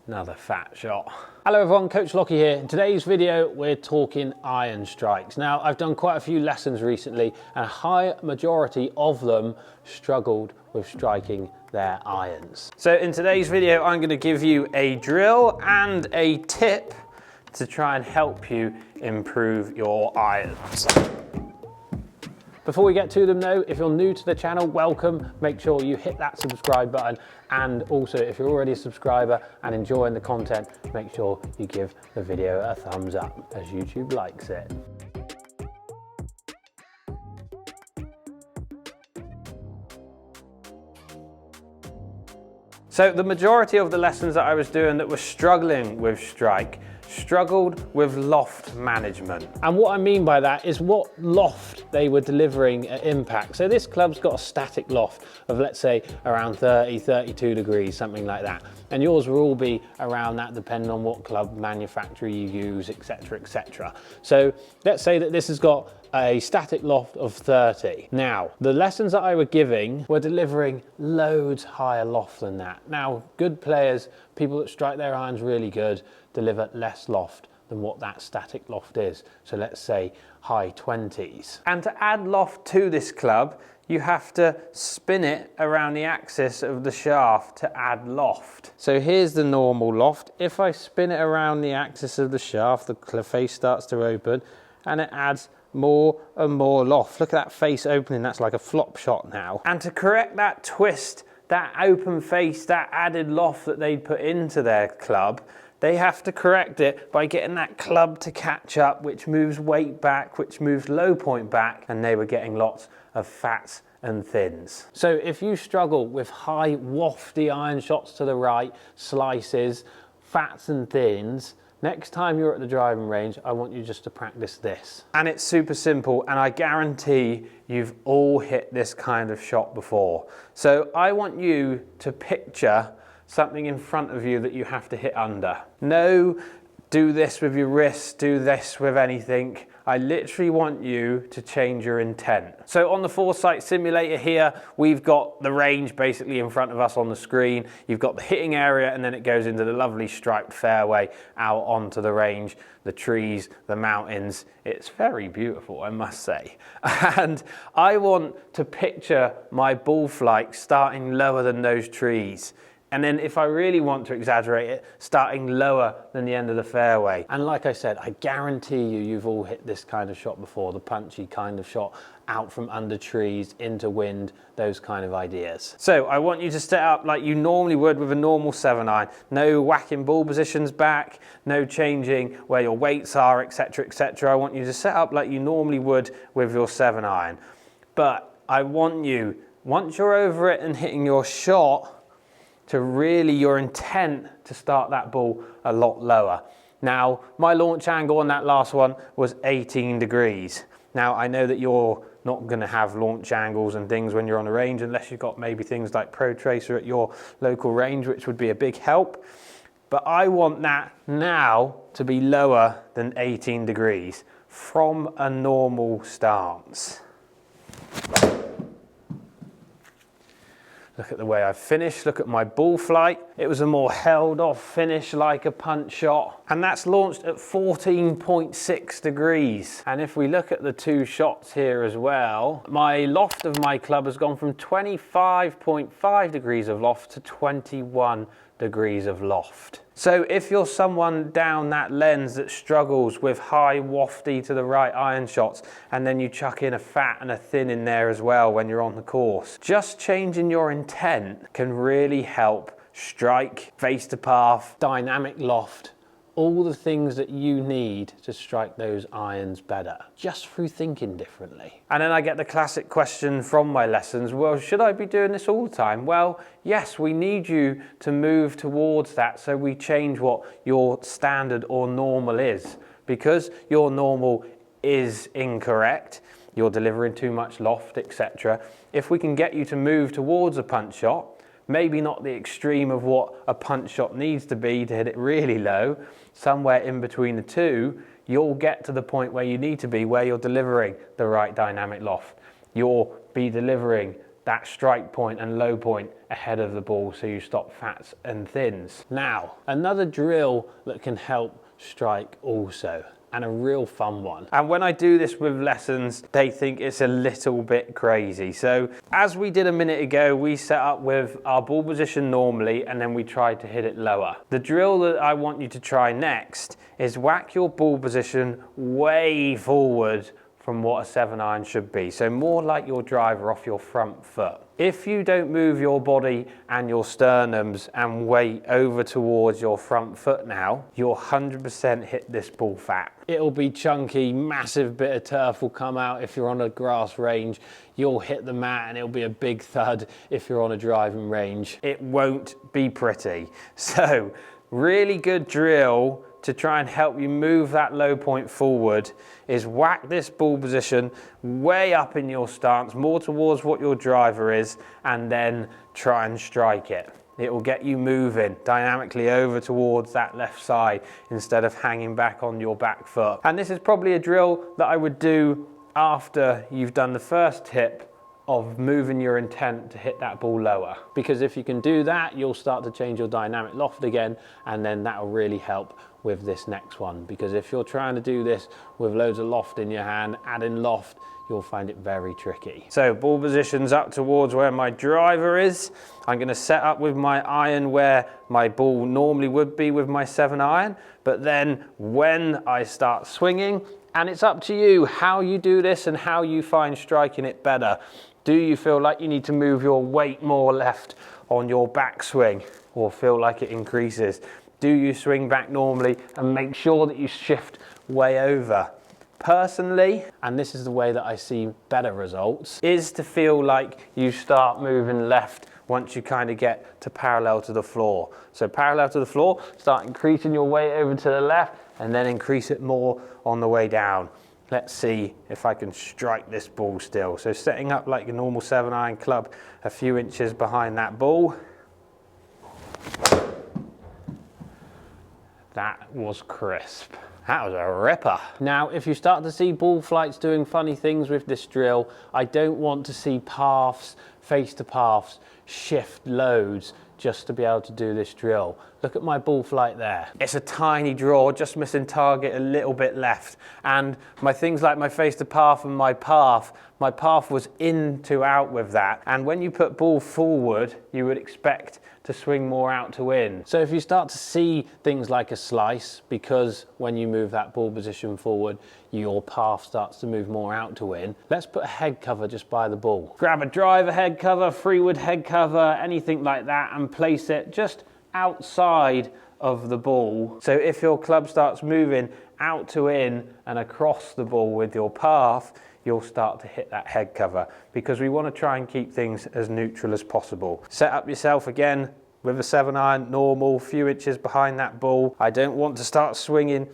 Another fat shot. Hello everyone, Coach Lockey here. In today's video, we're talking iron strikes. Now, I've done quite a few lessons recently, and a high majority of them struggled with striking their irons. So in today's video, I'm gonna give you a drill and a tip to try and help you improve your irons. Before we get to them though, if you're new to the channel, welcome. Make sure you hit that subscribe button, and also if you're already a subscriber and enjoying the content, make sure you give the video a thumbs up as YouTube likes it. So the majority of the lessons that I was doing that were struggling with struggled with loft management. And what I mean by that is what loft they were delivering at impact. So this club's got a static loft of, let's say, around 30, 32 degrees, something like that. And yours will all be around that depending on what club manufacturer you use, etc., etc. So let's say that this has got a static loft of 30. Now, the lessons that I were giving were delivering loads higher loft than that. Now, good players, people that strike their irons really good, deliver less loft than what that static loft is. So let's say high 20s. And to add loft to this club, you have to spin it around the axis of the shaft to add loft. So here's the normal loft. If I spin it around the axis of the shaft, the face starts to open and it adds more and more loft. Look at that face opening, that's like a flop shot now. And to correct that twist, that open face, that added loft that they'd put into their club, they have to correct it by getting that club to catch up, which moves weight back, which moves low point back, and they were getting lots of fats and thins. So if you struggle with high wafty iron shots to the right, slices, fats and thins, next time you're at the driving range, I want you just to practice this. And it's super simple, and I guarantee you've all hit this kind of shot before. So I want you to picture something in front of you that you have to hit under. No, do this with your wrists, do this with anything. I literally want you to change your intent. So on the Foresight simulator here, we've got the range basically in front of us on the screen. You've got the hitting area, and then it goes into the lovely striped fairway out onto the range, the trees, the mountains. It's very beautiful, I must say. And I want to picture my ball flight starting lower than those trees. And then if I really want to exaggerate it, starting lower than the end of the fairway. And like I said, I guarantee you've all hit this kind of shot before, the punchy kind of shot, out from under trees, into wind, those kind of ideas. So I want you to set up like you normally would with a normal 7-iron. No whacking ball positions back, no changing where your weights are, etc., etc. I want you to set up like you normally would with your 7-iron. But I want you, once you're over it and hitting your shot, to really your intent to start that ball a lot lower. Now, my launch angle on that last one was 18 degrees. Now, I know that you're not gonna have launch angles and things when you're on the range unless you've got maybe things like Pro Tracer at your local range, which would be a big help. But I want that now to be lower than 18 degrees from a normal stance. Look at the way I finished, look at my ball flight. It was a more held off finish like a punch shot. And that's launched at 14.6 degrees. And if we look at the two shots here as well, my loft of my club has gone from 25.5 degrees of loft to 21 degrees of loft. So if you're someone down that lens that struggles with high wafty to the right iron shots, and then you chuck in a fat and a thin in there as well when you're on the course, just changing your intent can really help strike, face to path, dynamic loft, all the things that you need to strike those irons better, just through thinking differently. And then I get the classic question from my lessons, well, should I be doing this all the time? Well, yes, we need you to move towards that so we change what your standard or normal is. Because your normal is incorrect, you're delivering too much loft, etc. If we can get you to move towards a punch shot, maybe not the extreme of what a punch shot needs to be to hit it really low, somewhere in between the two, you'll get to the point where you need to be, where you're delivering the right dynamic loft. You'll be delivering that strike point and low point ahead of the ball so you stop fats and thins. Now, another drill that can help strike also, and a real fun one. And when I do this with lessons, they think it's a little bit crazy. So as we did a minute ago, we set up with our ball position normally, and then we tried to hit it lower. The drill that I want you to try next is whack your ball position way forward from what a 7-iron should be. So more like your driver off your front foot. If you don't move your body and your sternums and weight over towards your front foot now, you'll 100% hit this ball fat. It'll be chunky, massive bit of turf will come out if you're on a grass range. You'll hit the mat and it'll be a big thud if you're on a driving range. It won't be pretty. So, really good drill to try and help you move that low point forward is whack this ball position way up in your stance, more towards what your driver is, and then try and strike it. It will get you moving dynamically over towards that left side instead of hanging back on your back foot. And this is probably a drill that I would do after you've done the first tip of moving your intent to hit that ball lower. Because if you can do that, you'll start to change your dynamic loft again, and then that will really help with this next one. Because if you're trying to do this with loads of loft in your hand, adding loft, you'll find it very tricky. So ball position's up towards where my driver is. I'm gonna set up with my iron where my ball normally would be with my 7-iron, but then when I start swinging, and it's up to you how you do this and how you find striking it better. Do you feel like you need to move your weight more left on your backswing, or feel like it increases? Do you swing back normally and make sure that you shift way over? Personally, and this is the way that I see better results, is to feel like you start moving left once you kind of get to parallel to the floor. So parallel to the floor, start increasing your weight over to the left, and then increase it more on the way down. Let's see if I can strike this ball still. So setting up like a normal 7-iron club, a few inches behind that ball. That was crisp. That was a ripper. Now, if you start to see ball flights doing funny things with this drill, I don't want to see paths, face to paths, shift loads just to be able to do this drill. Look at my ball flight there. It's a tiny draw, just missing target a little bit left. And my things like my face to path and my path was in to out with that. And when you put ball forward, you would expect to swing more out to in. So if you start to see things like a slice, because when you move that ball position forward, your path starts to move more out to in, let's put a head cover just by the ball. Grab a driver head cover, freewood head cover, anything like that, and place it just outside of the ball. So if your club starts moving out to in and across the ball with your path, you'll start to hit that head cover, because we want to try and keep things as neutral as possible. Set up yourself again with a 7-iron, normal, few inches behind that ball. I don't want to start swinging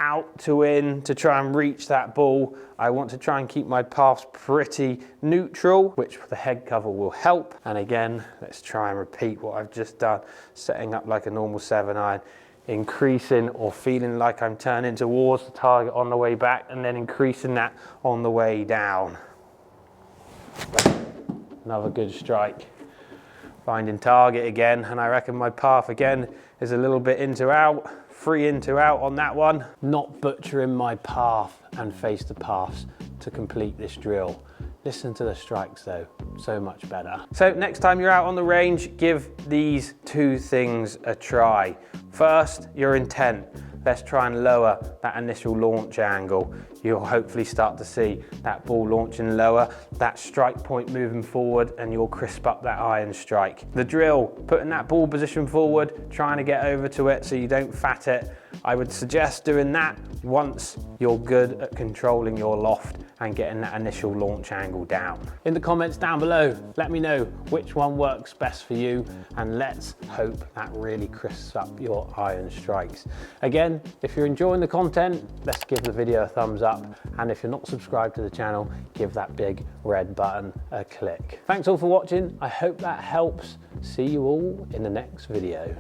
out to in to try and reach that ball. I want to try and keep my paths pretty neutral, which the head cover will help. And again, let's try and repeat what I've just done, setting up like a normal 7-iron, increasing or feeling like I'm turning towards the target on the way back, and then increasing that on the way down. Another good strike. Finding target again, and I reckon my path again is a little bit into out, 3 into out on that one. Not butchering my path and face to paths to complete this drill. Listen to the strikes though, so much better. So next time you're out on the range, give these 2 things a try. First, your intent. Let's try and lower that initial launch angle. You'll hopefully start to see that ball launching lower, that strike point moving forward, and you'll crisp up that iron strike. The drill, putting that ball position forward, trying to get over to it so you don't fat it. I would suggest doing that once you're good at controlling your loft and getting that initial launch angle down. In the comments down below, let me know which one works best for you, and let's hope that really crisps up your iron strikes. Again, if you're enjoying the content, let's give the video a thumbs up, and if you're not subscribed to the channel, give that big red button a click. Thanks all for watching. I hope that helps. See you all in the next video.